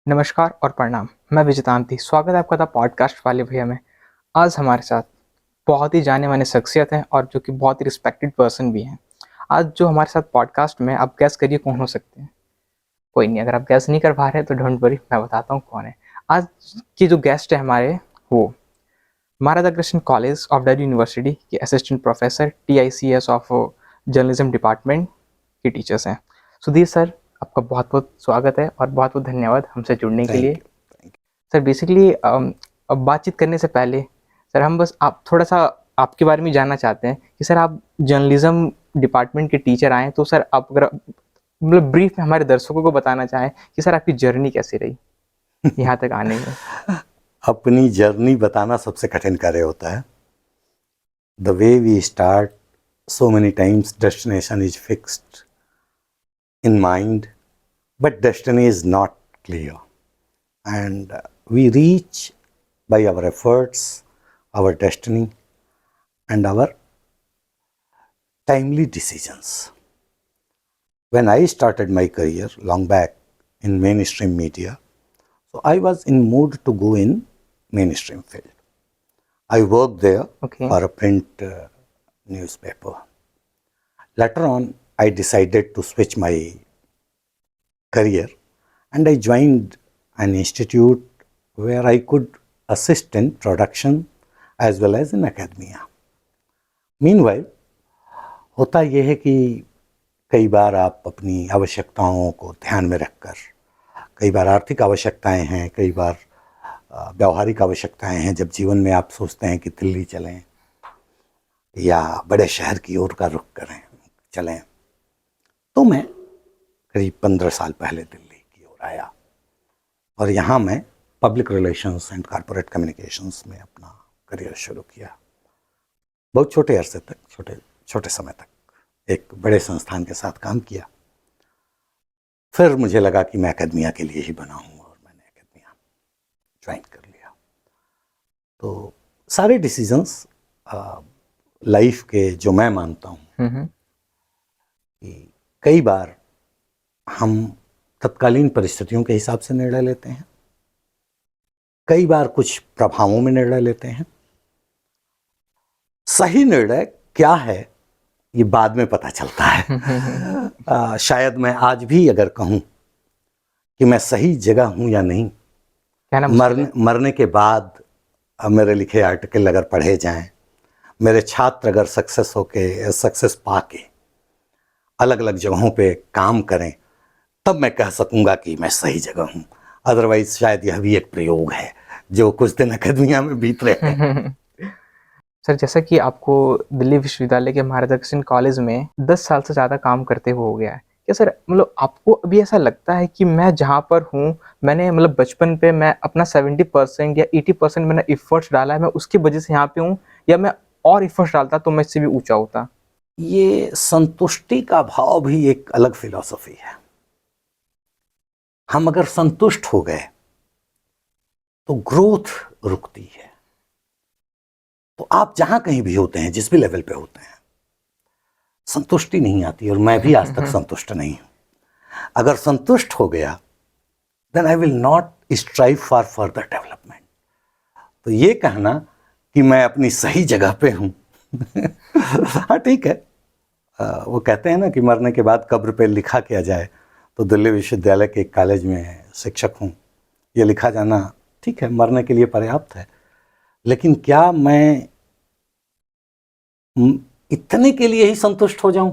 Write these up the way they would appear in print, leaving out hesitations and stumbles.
नमस्कार और प्रणाम। मैं विजितांती, स्वागत है आपका द पॉडकास्ट वाले भैया में। आज हमारे साथ बहुत ही जाने माने शख्सियत हैं और जो कि बहुत ही रिस्पेक्टेड पर्सन भी हैं। आज जो हमारे साथ पॉडकास्ट में आप गैस करिए कौन हो सकते हैं। कोई नहीं, अगर आप गैस नहीं कर पा रहे हैं तो डोंट वरी, मैं बताता हूँ कौन है। आज की जो गेस्ट है हमारे, वो Maharaja Krishna college of Delhi university के assistant professor TICS of journalism department के टीचर्स हैं। सुधीर सर, आपका बहुत बहुत स्वागत है और बहुत बहुत धन्यवाद हमसे जुड़ने के लिए। Thank you. सर बेसिकली अब बातचीत करने से पहले सर हम बस आप थोड़ा सा आपके बारे में जानना चाहते हैं कि सर आप जर्नलिज्म डिपार्टमेंट के टीचर आए, तो सर आप अगर मतलब ब्रीफ में हमारे दर्शकों को बताना चाहें कि सर आपकी जर्नी कैसी रही यहाँ तक आने में। अपनी जर्नी बताना सबसे कठिन कार्य होता है। The way we start, so many times destination is fixed in mind, but destiny is not clear and we reach by our efforts, our destiny, and our timely decisions. When I started my career long back in mainstream media, so I was in mood to go in mainstream field. I worked there Okay. for a print newspaper. Later on, I decided to switch my career and I joined an institute where I could assist in production as well as in academia. Meanwhile, होता यह है कि कई बार आप अपनी आवश्यकताओं को ध्यान में रखकर, कई बार आर्थिक आवश्यकताएं हैं, कई बार व्यावहारिक आवश्यकताएं हैं, जब जीवन में आप सोचते हैं कि दिल्ली चलें या बड़े शहर की ओर का रुख करें चलें, तो मैं करीब 15 साल पहले दिल्ली की ओर आया और यहाँ मैं public relations and corporate communications में अपना करियर शुरू किया। बहुत छोटे अरसे तक, छोटे समय तक एक बड़े संस्थान के साथ काम किया। फिर मुझे लगा कि मैं एकेडमिया के लिए ही बना हूँ और मैंने एकेडमिया ज्वाइन कर लिया। तो सारे डिसीजंस लाइफ के जो मैं मानता हूँ कि कई बार हम तत्कालीन परिस्थितियों के हिसाब से निर्णय लेते हैं, कई बार कुछ प्रभावों में निर्णय लेते हैं। सही निर्णय क्या है ये बाद में पता चलता है। शायद मैं आज भी अगर कहूँ कि मैं सही जगह हूँ या नहीं, मरने के बाद मेरे लिखे आर्टिकल अगर पढ़े जाएं, मेरे छात्र अगर सक्सेस पाके अलग अलग जगहों पे काम करें, तब मैं कह सकूंगा कि मैं सही जगह हूँ। अदरवाइज शायद यह भी एक प्रयोग है जो कुछ दिन अकादमिया में बीत रहे हैं। सर जैसा कि आपको दिल्ली विश्वविद्यालय के महाराजा कृष्ण कॉलेज में 10 साल से ज़्यादा काम करते हुए हो गया है, क्या सर मतलब आपको अभी ऐसा लगता है कि मैं जहाँ पर हूँ, मैंने मतलब बचपन पे मैं अपना 70% या 80% मैंने एफर्ट्स डाला है, मैं उसकी वजह से यहाँ पे हूँ, या मैं और एफर्ट्स डालता तो मैं इससे भी ऊंचा होता? ये संतुष्टि का भाव भी एक अलग फिलॉसफी है। हम अगर संतुष्ट हो गए तो ग्रोथ रुकती है। तो आप जहां कहीं भी होते हैं, जिस भी लेवल पे होते हैं, संतुष्टि नहीं आती, और मैं भी आज तक संतुष्ट नहीं हूं। अगर संतुष्ट हो गया then I will not strive for further development. तो ये कहना कि मैं अपनी सही जगह पे हूं हाँ ठीक है, वो कहते हैं ना कि मरने के बाद कब्र पे लिखा किया जाए, तो दिल्ली विश्वविद्यालय के एक कॉलेज में शिक्षक हूँ, ये लिखा जाना ठीक है, मरने के लिए पर्याप्त है। लेकिन क्या मैं इतने के लिए ही संतुष्ट हो जाऊं?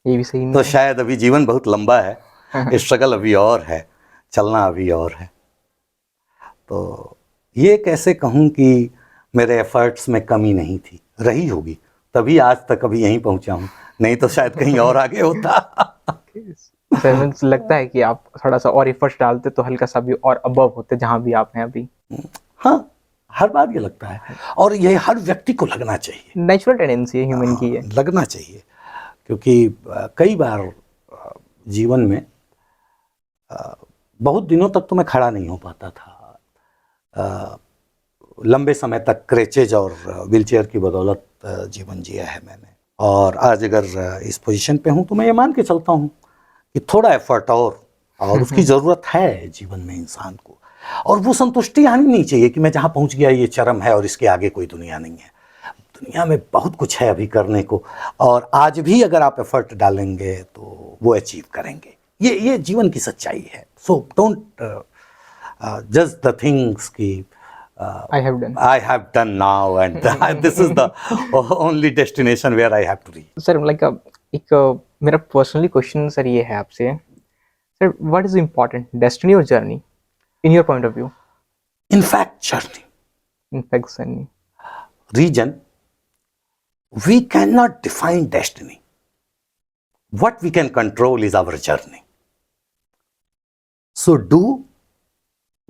ये भी सही नहीं तो है। शायद अभी जीवन बहुत लंबा है, स्ट्रगल अभी और है, चलना अभी और है। तो ये कैसे कहूं कि मेरे एफर्ट्स में कमी नहीं थी, रही होगी, तभी आज तक अभी यहीं पहुंचा हूं, नहीं तो शायद कहीं और आगे होता। सर मुझे लगता है कि आप थोड़ा सा और एफर्ट्स डालते तो हल्का सा भी और अबव होते जहाँ भी आप हैं अभी। हाँ, हर बार ये लगता है, और ये हर व्यक्ति को लगना चाहिए, नेचुरल टेंडेंसी है ह्यूमन की है। लगना चाहिए। क्योंकि कई बार जीवन में बहुत दिनों तक तो मैं खड़ा नहीं हो पाता था। लंबे समय तक क्रेचेज और व्हीलचेयर की बदौलत जीवन जिया है मैंने, और आज अगर इस पोजीशन पे हूँ तो मैं ये मान के चलता हूँ कि थोड़ा एफर्ट और उसकी ज़रूरत है जीवन में इंसान को। और वो संतुष्टि आनी नहीं चाहिए कि मैं जहाँ पहुँच गया ये चरम है और इसके आगे कोई दुनिया नहीं है। दुनिया में बहुत कुछ है अभी करने को, और आज भी अगर आप एफर्ट डालेंगे तो वो अचीव करेंगे। ये जीवन की सच्चाई है। सो डोंट जज द थिंग्स की I have done. I have done now, and this is the only destination where I have to reach. Sir like एक मेरा पर्सनली क्वेश्चन सर ये है आपसे, sir what is important, destiny और journey in your point of view? In fact, journey, in fact journey. region, we cannot define destiny. What we can control is our journey. So do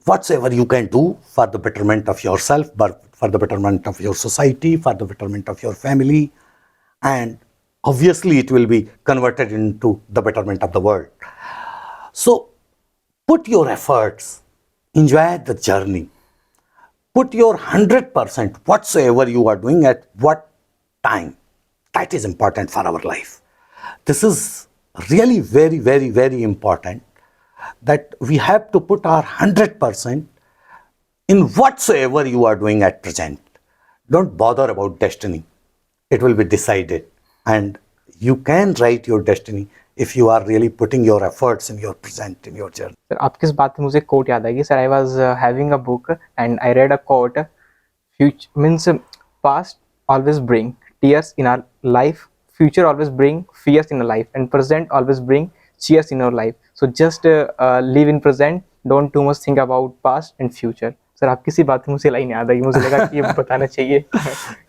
whatsoever you can do for the betterment of yourself, but for the betterment of your society, for the betterment of your family, and obviously it will be converted into the betterment of the world. So put your efforts, enjoy the journey, put your 100% whatsoever you are doing at what time. That is important for our life. This is really very, very, very important, that we have to put our 100% in whatsoever you are doing at present. Don't bother about destiny. It will be decided, and you can write your destiny if you are really putting your efforts in your present, in your journey. Sir आपकी इस बात से मुझे quote याद आएगी। Sir I was having a book and I read a quote, future means past always bring tears in our life, future always bring fears in our life, and present always bring cheers in our life. So just live in present, don't too much think about past and future. Sir आपकी सी बात मुझे line याद आई, मुझे लगा कि ये बताना चाहिए। ये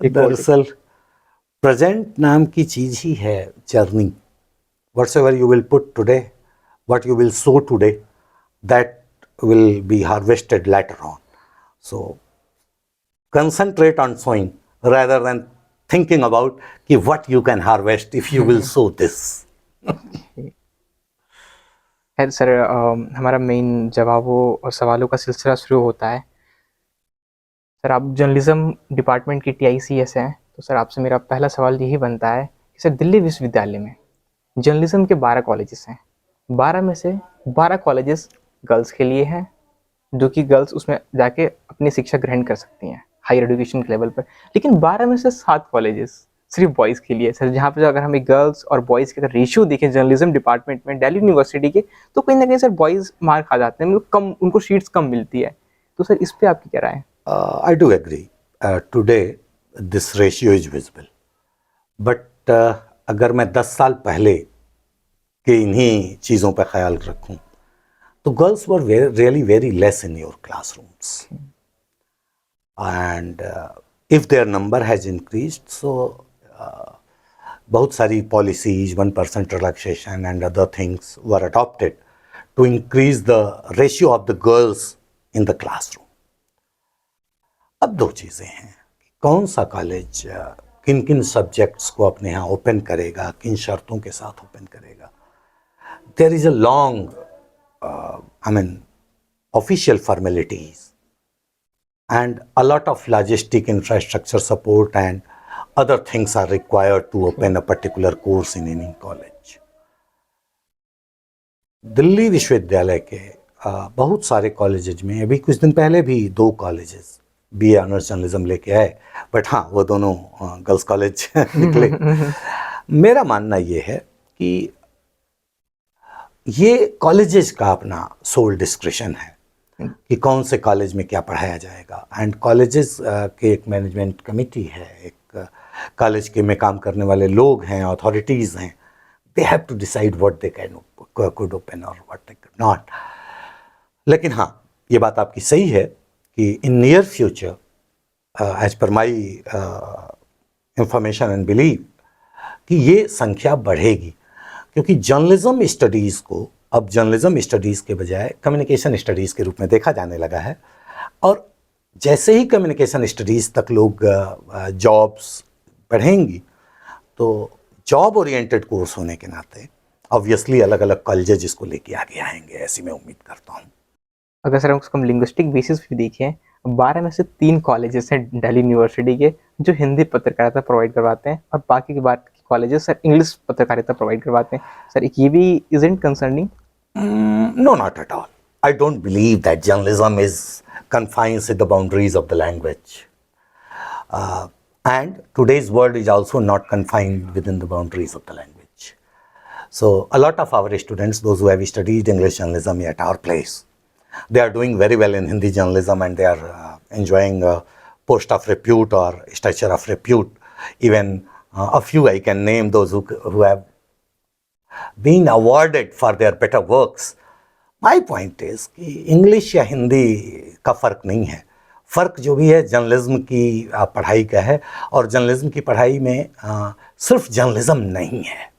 quote। दरअसल प्रेजेंट नाम की चीज ही है journey. Whatsoever you will put today, what you will sow today, that will be harvested later on. So concentrate on sowing rather than thinking about कि what you can harvest if you will sow this. खैर sir हमारा main जवाबों और सवालों का सिलसिला शुरू होता है। सर आप जर्नलिज्म डिपार्टमेंट की TICS हैं, तो सर आपसे मेरा पहला सवाल यही बनता है कि सर दिल्ली विश्वविद्यालय में जर्नलिज्म के 12 कॉलेजेस हैं, 12 में से 12 कॉलेजेस गर्ल्स के लिए हैं, जो कि गर्ल्स उसमें जाके अपनी शिक्षा ग्रहण कर सकती हैं हायर एजुकेशन के लेवल पर। लेकिन 12 में से 7 कॉलेजेस सिर्फ बॉयज़ के लिए सर, जहाँ पे अगर हमें गर्ल्स और बॉयज़ के अगर रेशियो देखें जर्नलिज्म डिपार्टमेंट में दिल्ली यूनिवर्सिटी के, तो कहीं ना कहीं सर बॉयज़ मार खा जाते हैं, मतलब कम उनको सीट्स कम मिलती है। तो सर इस पर आपकी क्या राय है? I do agree. Today this ratio is visible. But अगर मैं 10 साल पहले के इन्हीं चीज़ों पर ख्याल रखूं, तो girls were really very less in your classrooms. And if their number has increased, so बहुत सारी policies, 1% relaxation and other things were adopted to increase the ratio of the girls in the classroom. अब दो चीज़ें हैं, कौन सा college किन किन सब्जेक्ट्स को अपने यहाँ ओपन करेगा, किन शर्तों के साथ ओपन करेगा। There is a long official formalities and a lot of logistic infrastructure support and other things are required to open a particular course in any college. Delhi विश्वविद्यालय के बहुत सारे कॉलेजेज में, अभी कुछ दिन पहले भी 2 कॉलेजेस BA ऑनर्स जर्नलिज्म लेके आए, बट हाँ वो दोनों गर्ल्स कॉलेज निकले। मेरा मानना ये है कि ये कॉलेजेस का अपना सोल डिस्क्रिशन है कि कौन से कॉलेज में क्या पढ़ाया जाएगा, एंड कॉलेजेस के एक मैनेजमेंट कमेटी है, एक कॉलेज के में काम करने वाले लोग हैं, अथॉरिटीज़ हैं, they have to decide what they can could open और व्हाट दे कुड नॉट। लेकिन हाँ ये बात आपकी सही है कि in near future as per my information and believe कि ये संख्या बढ़ेगी, क्योंकि जर्नलिज्म स्टडीज़ को अब जर्नलिज्म स्टडीज़ के बजाय कम्युनिकेशन स्टडीज़ के रूप में देखा जाने लगा है। और जैसे ही कम्युनिकेशन स्टडीज़ तक लोग जॉब्स बढ़ेंगी, तो जॉब ओरिएंटेड कोर्स होने के नाते ऑब्वियसली अलग अलग कॉलेजेस इसको लेके आगे आएंगे, ऐसी मैं उम्मीद करता हूँ। अगर सर हम लिंग्विस्टिक बेसिस पे देखें, 12 में से 3 कॉलेजेस हैं दिल्ली यूनिवर्सिटी के जो हिंदी पत्रकारिता प्रोवाइड करवाते हैं, और बाकी के बाद कॉलेजेस सर इंग्लिश पत्रकारिता प्रोवाइड करवाते हैं। सर एक ये भी isn't concerning? No, not at all. I don't believe that journalism is confined with the boundaries of the language. And today's world is also not confined within the boundaries of the language. So a lot of our students, those who have studied English journalism at our place, they are doing very well in Hindi journalism, and they are enjoying a post of repute or stature of repute. Even a few I can name, those who have been awarded for their better works. My point is कि English या हिंदी का फ़र्क नहीं है. फ़र्क जो भी है जर्नलिज्म की पढ़ाई का है, और जर्नलिज्म की पढ़ाई में सिर्फ जर्नलिज्म नहीं है.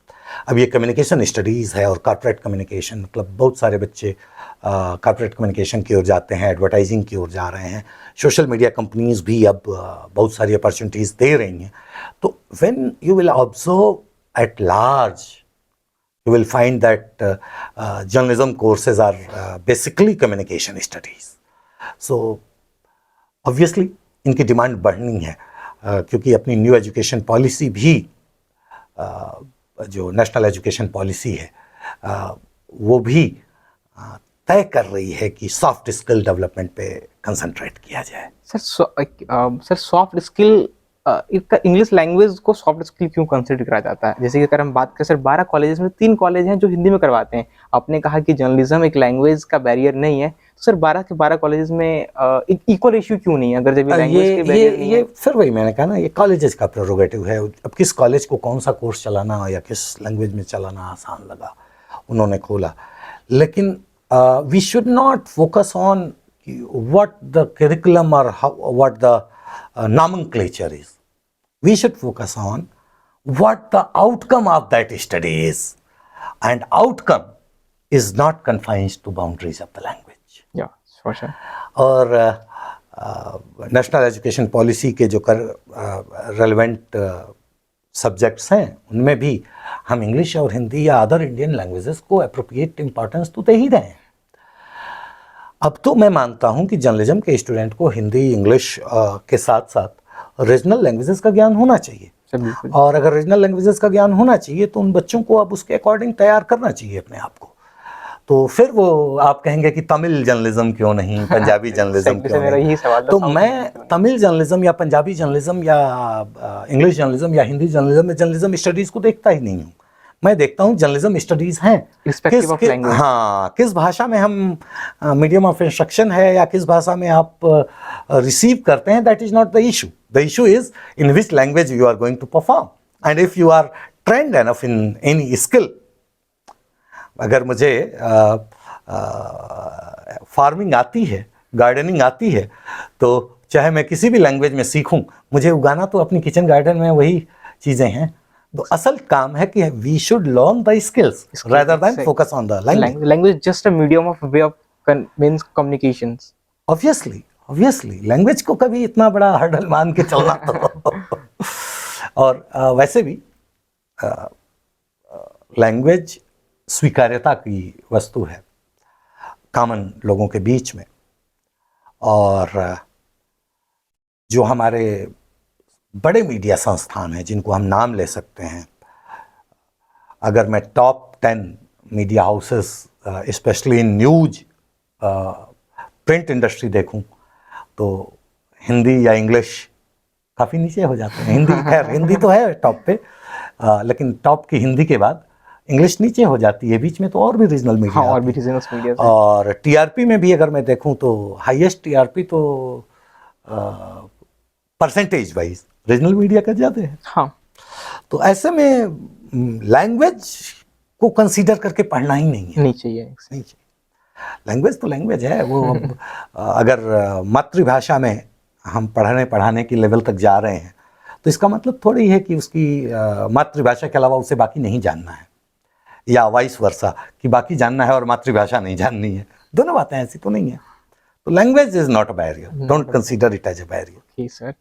अब ये कम्युनिकेशन स्टडीज़ है और कॉर्पोरेट कम्युनिकेशन, मतलब बहुत सारे बच्चे कॉर्पोरेट कम्युनिकेशन की ओर जाते हैं, एडवर्टाइजिंग की ओर जा रहे हैं. सोशल मीडिया कंपनीज़ भी अब बहुत सारी अपॉर्चुनिटीज़ दे रही हैं. तो when you will observe at large, you will find that journalism courses are basically communication studies. So obviously इनकी डिमांड बढ़नी है, क्योंकि अपनी न्यू एजुकेशन पॉलिसी भी जो नेशनल एजुकेशन पॉलिसी है वो भी तय कर रही है कि सॉफ्ट स्किल डेवलपमेंट पे कंसंट्रेट किया जाए. Sir soft skill, English language को सॉफ्ट स्किल क्यों कंसिडर करा जाता है? जैसे कि अगर हम बात करें सर, 12 कॉलेजेस में 3 कॉलेज हैं जो हिंदी में करवाते हैं. आपने कहा कि जर्नलिज्म एक लैंग्वेज का बैरियर नहीं है, तो सर 12 के 12 कॉलेजेस में एक इक्वल इश्यू क्यों नहीं है? अगर जब लैंग्वेज के बैरियर नहीं है, फिर वही मैंने कहा ना, ये कॉलेजेस का प्रेरोगेटिव है. अब किस कॉलेज को कौन सा कोर्स चलाना या किस लैंग्वेज में चलाना आसान लगा, उन्होंने खोला. लेकिन we should not focus on what the curriculum और what the nomenclature is. We should focus on what the outcome of that study is, and outcome is not confined to boundaries of the language. या for sure. और national education policy के जो relevant subjects हैं उनमें भी हम English और हिंदी या अदर इंडियन लैंग्वेजेस को अप्रोप्रिएट इम्पोर्टेंस तो दे ही दें. अब तो मैं मानता हूं कि जर्नलिज्म के स्टूडेंट को हिंदी, इंग्लिश के साथ साथ रीजनल लैंग्वेजेस का ज्ञान होना चाहिए. और अगर रीजनल लैंग्वेजेस का ज्ञान होना चाहिए तो उन बच्चों को अब उसके अकॉर्डिंग तैयार करना चाहिए अपने आप को. तो फिर वो आप कहेंगे कि तमिल जर्नलिज्म क्यों नहीं, पंजाबी जर्नलिज्म क्यों नहीं. तो मैं तमिल जर्नलिज्म या पंजाबी जर्नलिज्म या इंग्लिश जर्नलिज्म या हिंदी जर्नलिज्म स्टडीज़ को देखता ही नहीं हूँ. मैं देखता हूँ जर्नलिज्म स्टडीज़ हैं किस भाषा में हम मीडियम ऑफ इंस्ट्रक्शन है या किस भाषा में आप रिसीव करते हैं. That is not the issue. The issue is in which language you are going to perform, and if you are trained enough in any skill. अगर मुझे फार्मिंग आती है, गार्डनिंग आती है, तो चाहे मैं किसी भी लैंग्वेज में सीखूं, मुझे उगाना तो अपनी किचन गार्डन में वही चीज़ें हैं. तो असल काम है कि we should learn the skills rather than focus on the language. Language is just a medium of way of means communications. Obviously language को कभी इतना बड़ा हर्डल मान के चलना तो और वैसे भी लैंग्वेज स्वीकार्यता की वस्तु है कॉमन लोगों के बीच में. और जो हमारे बड़े मीडिया संस्थान हैं जिनको हम नाम ले सकते हैं, अगर मैं top 10 media houses specially in news print industry देखूं तो हिंदी या इंग्लिश काफ़ी नीचे हो जाते हैं. हिंदी तो है टॉप पे, लेकिन टॉप की हिंदी के बाद इंग्लिश नीचे हो जाती है. बीच में तो और भी रीजनल मीडिया, और टीआरपी में भी अगर मैं देखूं तो हाईएस्ट टीआरपी तो परसेंटेज वाइज रीजनल मीडिया का ज़्यादा है. हाँ. तो ऐसे में लैंग्वेज को कंसीडर करके पढ़ना ही नहीं है. नहीं चाहिए. लैंग्वेज तो लैंग्वेज है. वो अगर मातृभाषा में हम पढ़ाने की लेवल तक जा रहे हैं तो इसका मतलब थोड़ी है कि उसकी मातृभाषा के अलावा उसे बाकी नहीं जानना है, या वाइस वर्सा कि बाकी जानना है और मातृभाषा नहीं जाननी है. दोनों बातें ऐसी तो नहीं है. तो language is not a barrier. Don't consider it as a barrier. ठीक सर.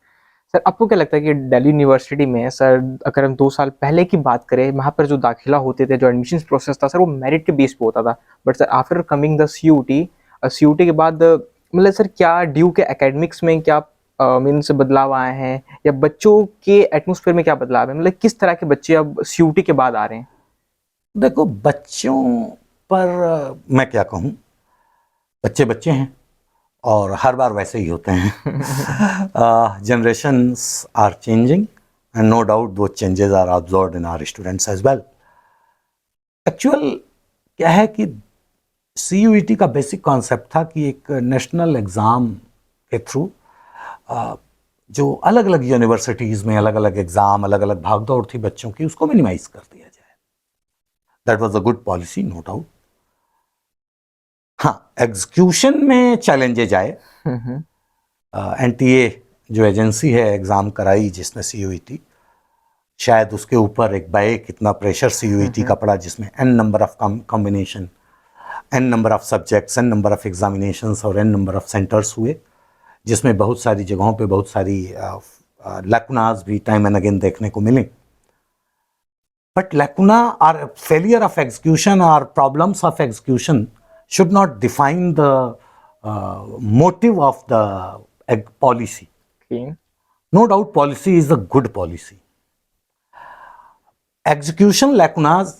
सर आपको क्या लगता है कि दिल्ली यूनिवर्सिटी में सर, अगर हम 2 साल पहले की बात करें, वहाँ पर जो दाखिला होते थे, जो एडमिशन प्रोसेस था सर, वो मेरिट के बेस पे होता था. But sir after coming the CUET के बाद मतलब सर क्या ड्यू के एकेडमिक्स में क्या मीन्स बदलाव आए हैं, या बच्चों के एटमोसफेयर में क्या बदलाव है? मतलब किस तरह के बच्चे अब सीयूटी के बाद आ रहे हैं? देखो, बच्चों पर मैं क्या कहूँ, बच्चे बच्चे हैं और हर बार वैसे ही होते हैं। Generations are changing and no doubt though changes are observed in our students as well. Actual क्या है कि CUET का बेसिक कॉन्सेप्ट था कि एक नेशनल एग्ज़ाम के थ्रू जो अलग अलग यूनिवर्सिटीज़ में अलग अलग एग्ज़ाम, अलग अलग भागदौड़ थी बच्चों की, उसको मिनिमाइज कर दिया जाए। That was a good policy, no doubt. हाँ, एग्जीक्यूशन में चैलेंजेज आए। NTA जो एजेंसी है एग्ज़ाम कराई जिसने CUET, शायद उसके ऊपर एक बैक इतना प्रेशर CUET का पड़ा जिसमें n number of combination, n number of subjects, n number of examinations और n नंबर ऑफ सेंटर्स हुए, जिसमें बहुत सारी जगहों पे बहुत सारी लैकुनाज भी टाइम एंड अगेन देखने को मिले। बट लैकुना और फेलियर ऑफ एग्जीक्यूशन और problems of execution should not define the motive of the policy. Okay. No doubt policy is a good policy. Execution lacunas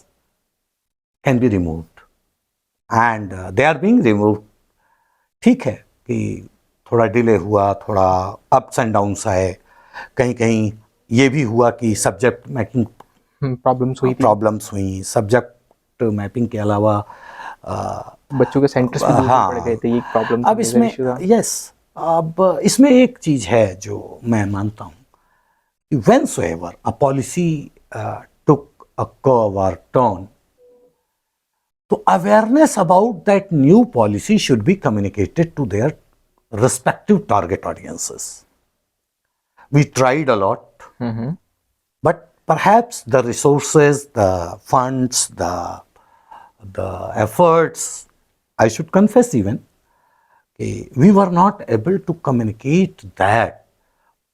can be removed and they are being removed. ठीक है कि थोड़ा delay हुआ, थोड़ा ups and downs आए, कहीं कहीं ये भी हुआ कि सब्जेक्ट मैपिंग प्रॉब्लम्स हुई, सब्जेक्ट मैपिंग के अलावा बच्चों के सेंटर्स भी दूर पड़ गए थे, ये प्रॉब्लम। अब इसमें अब इसमें एक चीज है जो मैं मानता हूँ कि whensoever a policy took a curve or turn, तो awareness about that new policy should be communicated to their respective target audiences. We tried a lot, but perhaps the resources, the funds, the efforts, I should confess even, we were not able to communicate that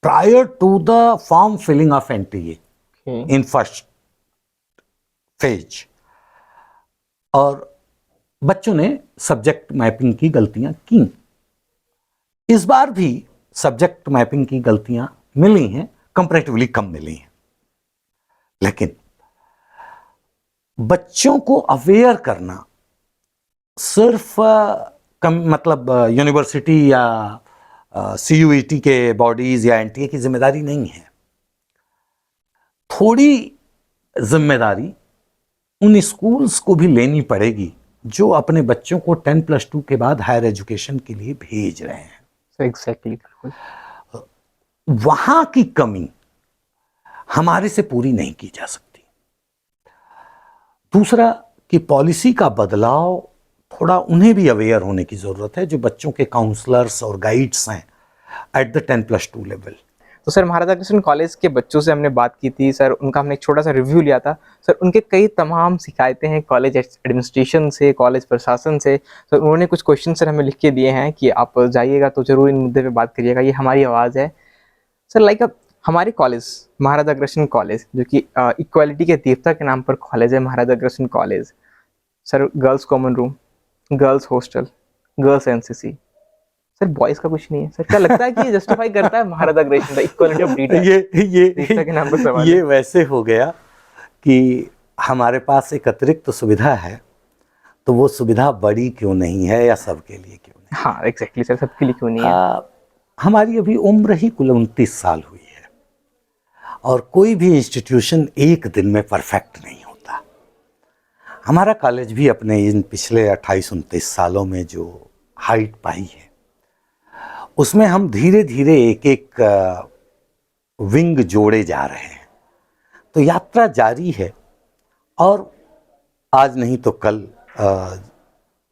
prior to the form filling of NTA in first phase. और बच्चों ने subject mapping की गलतियां की। इस बार भी subject mapping की गलतियां मिली हैं, कंपैरेटिवली कम मिली हैं, लेकिन बच्चों को अवेयर करना सिर्फ मतलब यूनिवर्सिटी या CUET के बॉडीज या NTA की जिम्मेदारी नहीं है। थोड़ी जिम्मेदारी उन स्कूल्स को भी लेनी पड़ेगी जो अपने बच्चों को 10+2 के बाद हायर एजुकेशन के लिए भेज रहे हैं। एग्जैक्टली, वहां की कमी हमारे से पूरी नहीं की जा सकती। दूसरा कि पॉलिसी का बदलाव थोड़ा उन्हें भी अवेयर होने की ज़रूरत है, जो बच्चों के काउंसलर्स और गाइड्स हैं एट द 10+2 लेवल। तो सर, महाराजा अग्रसेन कॉलेज के बच्चों से हमने बात की थी सर, उनका हमने एक छोटा सा रिव्यू लिया था सर। उनके कई तमाम शिकायतें हैं कॉलेज एडमिनिस्ट्रेशन से, कॉलेज प्रशासन से। सर उन्होंने कुछ क्वेश्चन सर हमें लिख के दिए हैं कि आप जाइएगा तो ज़रूर इन मुद्दे पे बात करिएगा, ये हमारी आवाज़ है सर। लाइक अब हमारे कॉलेज महाराजा अग्रसेन कॉलेज, जो कि इक्वालिटी के देवता के नाम पर कॉलेज है Maharaja Agrasen college sir, girls common room, girls hostel, girls NCC sir, boys का कुछ नहीं है सर। क्या लगता है कि ये जस्टिफाई करता है Maharaja Agrasen the equality of data? ये के नाम पर सवाल ये वैसे हो गया कि हमारे पास एक अतिरिक्त सुविधा है, तो वो सुविधा बड़ी क्यों नहीं है या सबके लिए क्यों नहीं? हाँ एग्जैक्टली सर, सबके लिए क्यों नहीं है? हमारी अभी उम्र ही कुल 29 साल हुई है और कोई भी इंस्टीट्यूशन एक दिन में परफेक्ट नहीं होता। हमारा कॉलेज भी अपने इन पिछले 28-29 सालों में जो हाइट पाई है, उसमें हम धीरे धीरे एक एक विंग जोड़े जा रहे हैं। तो यात्रा जारी है और आज नहीं तो कल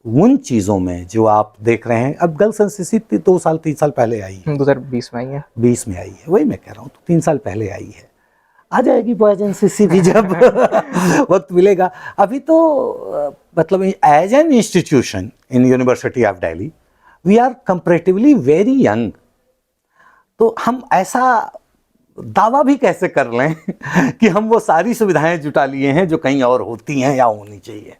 उन चीज़ों में जो आप देख रहे हैं, अब गर्ल्स NCC 2 साल 3 साल पहले आई है, 2020 में आई है, 20 में आई है, वही मैं कह रहा हूँ, तो 3 साल पहले आई है। आ जाएगी बॉयज NCC भी जब वक्त मिलेगा। अभी तो मतलब as an institution in university of Delhi we are comparatively very young. तो हम ऐसा दावा भी कैसे कर लें कि हम वो सारी सुविधाएं जुटा लिए हैं जो कहीं और होती हैं या होनी चाहिए।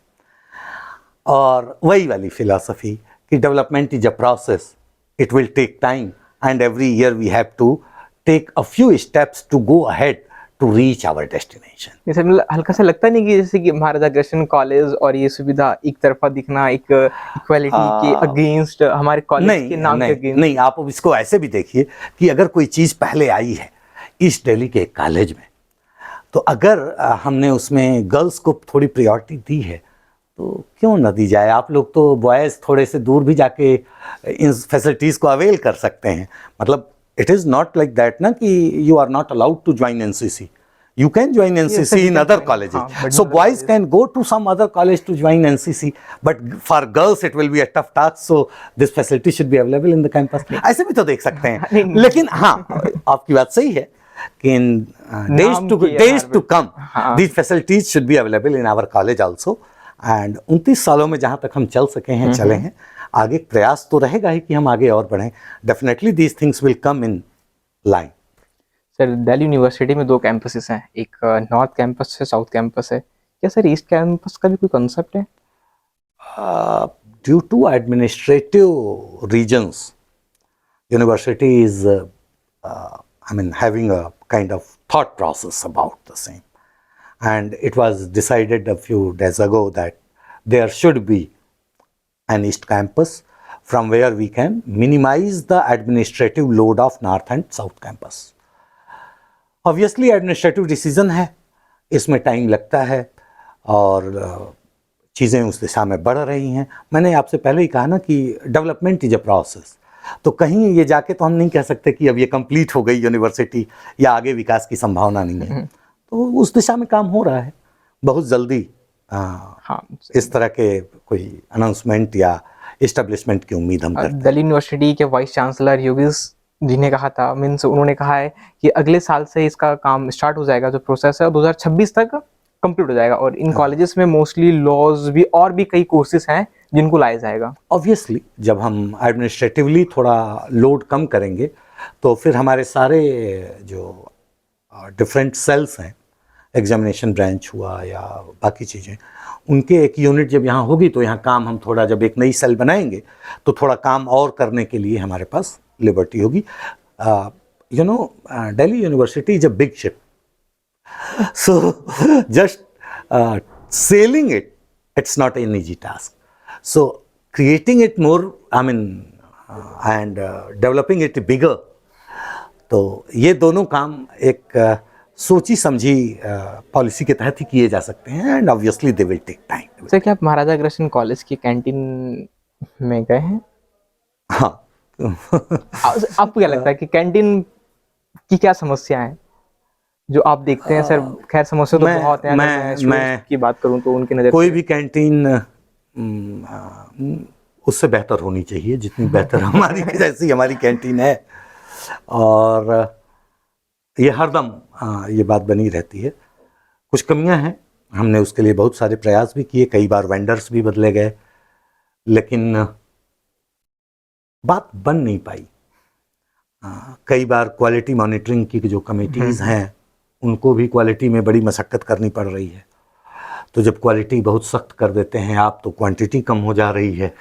और वही वाली फिलॉसफी कि development is a process, it will take time and every year we have to take a few steps to go ahead to reach our destination. जैसे मतलब हल्का सा लगता नहीं कि जैसे कि महाराजा अग्रसेन कॉलेज और ये सुविधा एक तरफा दिखना, एक इक्वालिटी के अगेंस्ट, हमारे कॉलेज के नाम के अगेंस्ट? नहीं, आप अब इसको ऐसे भी देखिए कि अगर कोई चीज़ पहले आई है ईस्ट दिल्ली के एक कॉलेज में, तो अगर हमने उसमें गर्ल्स को थोड़ी प्रायोरिटी दी है तो क्यों ना दी जाए। आप लोग तो बॉयज़ थोड़े से दूर भी जाके इन फैसिलिटीज़ को अवेल कर सकते हैं। मतलब it is not like that ना कि you are not allowed to join NCC. You can join NCC in other colleges. So boys can go to some other college to join NCC, but for girls it will be a tough task. So this facility should be available in the campus. ऐसे भी तो देख सकते हैं। लेकिन हाँ, आपकी बात सही है कि in days to come, these facilities should be available in our college also. And 29 सालों में जहाँ तक हम चल सके हैं चले हैं। आगे प्रयास तो रहेगा ही कि हम आगे और बढ़ें। Definitely these things will come in line. Sir Delhi university में 2 कैंपसेस हैं, एक नॉर्थ कैंपस है, साउथ कैंपस है। क्या सर ईस्ट कैंपस का भी कोई कॉन्सेप्ट है? Due to administrative reasons, university is, having a kind of thought process about the same. And it was decided a few days ago that there should be an east campus from where we can minimize the administrative load of north and south campus. Obviously administrative decision है, इसमें time लगता है और चीज़ें उस दिशा में बढ़ रही हैं। मैंने आपसे पहले ही कहा ना कि डेवलपमेंट इज अ प्रोसेस, तो कहीं ये जाके तो हम नहीं कह सकते कि अब ये कंप्लीट हो गई यूनिवर्सिटी या आगे विकास की संभावना नहीं है। तो उस दिशा में काम हो रहा है। बहुत जल्दी इस तरह के कोई अनाउंसमेंट या इस्टेब्लिशमेंट की उम्मीद हम करते हैं। दिल्ली यूनिवर्सिटी के वाइस चांसलर योगेश जी ने कहा था, मीन्स उन्होंने कहा है कि अगले साल से इसका काम स्टार्ट हो जाएगा, जो प्रोसेस है 2026 तक कंप्लीट हो जाएगा। और इन कॉलेजेस में मोस्टली लॉज भी और भी कई कोर्सेज हैं जिनको लाया जाएगा। ऑब्वियसली जब हम एडमिनिस्ट्रेटिवली थोड़ा लोड कम करेंगे तो फिर हमारे सारे जो डिफरेंट सेल्स हैं, एग्जामिनेशन ब्रांच हुआ या बाकी चीज़ें, उनके एक यूनिट जब यहाँ होगी तो यहाँ काम हम थोड़ा, जब एक नई सेल बनाएंगे तो थोड़ा काम और करने के लिए हमारे पास लिबर्टी होगी। Delhi University is a big ship, so just sailing it's not an easy task. So creating it more, and developing it bigger, तो ये दोनों काम एक सोची समझी पॉलिसी के तहत ही किए जा सकते हैं, and obviously they will take time. Sir क्या आप महाराजा अग्रसेन कॉलेज की कैंटीन में गए हैं? हाँ। आपको क्या लगता है कि कैंटीन की क्या समस्या है जो आप देखते हैं? सर खैर समस्या तो बहुत है। मैं की बात करूं तो उनकी नजर कोई भी कैंटीन उससे बेहतर होनी चाहिए जितनी बेहतर हमारी जैसी हमारी कैंटीन है, और ये हरदम ये बात बनी रहती है। कुछ कमियां हैं, हमने उसके लिए बहुत सारे प्रयास भी किए, कई बार वेंडर्स भी बदले गए, लेकिन बात बन नहीं पाई। कई बार क्वालिटी मॉनिटरिंग की जो कमेटीज़ हैं उनको भी क्वालिटी में बड़ी मशक्क़त करनी पड़ रही है। तो जब क्वालिटी बहुत सख्त कर देते हैं आप तो क्वांटिटी कम हो जा रही है,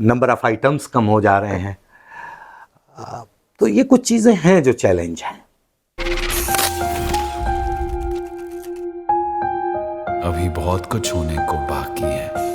नंबर ऑफ़ आइटम्स कम हो जा रहे हैं। तो ये कुछ चीज़ें हैं जो चैलेंज हैं। अभी बहुत कुछ होने को बाकी है।